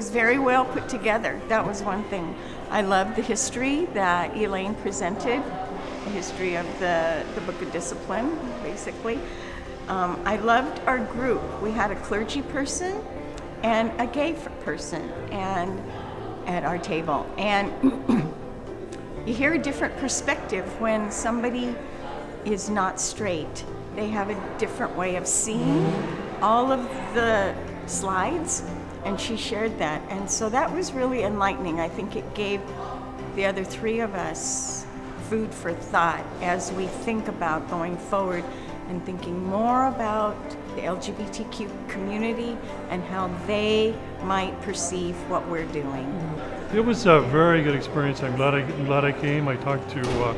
was very well put together. That was one thing. I loved the history that Elaine presented, the history of the Book of Discipline, basically. I loved our group. We had a clergy person and a gay person and at our table. And you hear a different perspective when somebody is not straight. They have a different way of seeing all of the slides, and she shared that. And so that was really enlightening. I think it gave the other three of us food for thought as we think about going forward and thinking more about the LGBTQ community and how they might perceive what we're doing. It was a very good experience. I'm glad I came. I talked to a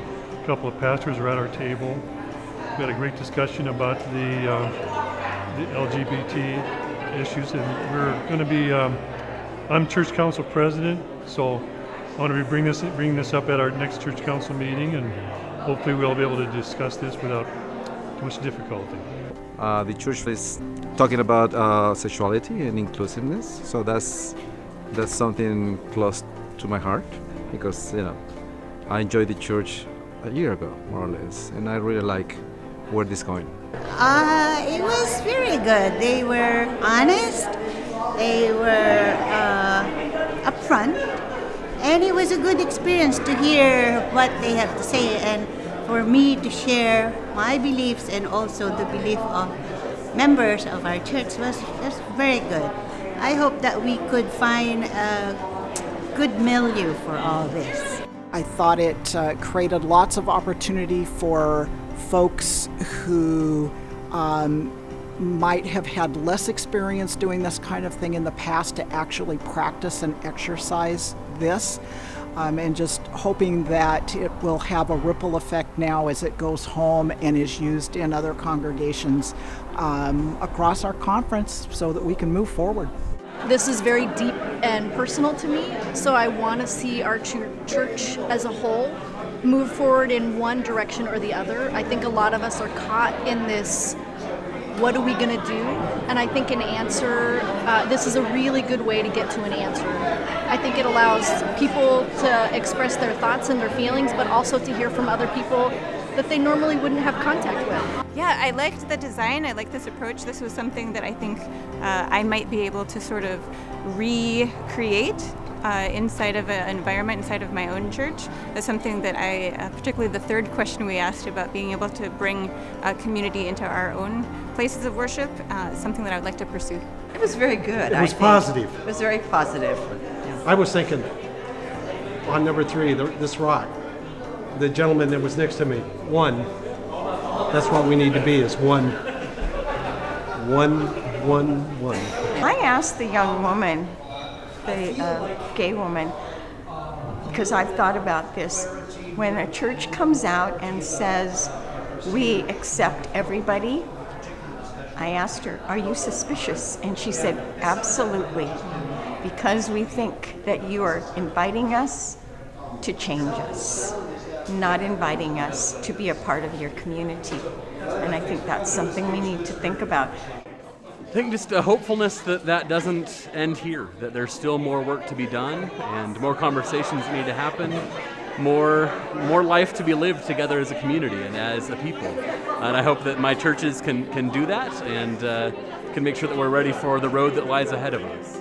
couple of pastors who were at our table. We had a great discussion about the LGBT issues, and we're going to be. I'm church council president, so I want to be bringing this up at our next church council meeting, and hopefully we'll be able to discuss this without too much difficulty. The church is talking about sexuality and inclusiveness, so that's something close to my heart, because I enjoyed the church a year ago, more or less, and I really like where this is going. It was very good. They were honest, they were upfront, and it was a good experience to hear what they have to say, and for me to share my beliefs and also the belief of members of our church was very good. I hope that we could find a good milieu for all this. I thought it created lots of opportunity for folks who might have had less experience doing this kind of thing in the past to actually practice and exercise this. And just hoping that it will have a ripple effect now as it goes home and is used in other congregations across our conference so that we can move forward. This is very deep and personal to me, so I want to see our church as a whole move forward in one direction or the other. I think a lot of us are caught in this, what are we going to do? And I think an answer, this is a really good way to get to an answer. I think it allows people to express their thoughts and their feelings, but also to hear from other people that they normally wouldn't have contact with. Yeah, I liked the design. I liked this approach. This was something that I think I might be able to sort of recreate inside of an environment, inside of my own church. That's something that I, particularly the third question we asked about being able to bring community into our own places of worship, something that I would like to pursue. It was very good. It was positive. It was very positive. I was thinking, on number 3, this rock, the gentleman that was next to me, one. That's what we need to be, is one. I asked the young woman, the gay woman, because I've thought about this. When a church comes out and says, we accept everybody, I asked her, are you suspicious? And she said, absolutely, because we think that you are inviting us to change us, not inviting us to be a part of your community. And I think that's something we need to think about. I think just a hopefulness that doesn't end here, that there's still more work to be done and more conversations need to happen, more life to be lived together as a community and as a people. And I hope that my churches can do that and can make sure that we're ready for the road that lies ahead of us.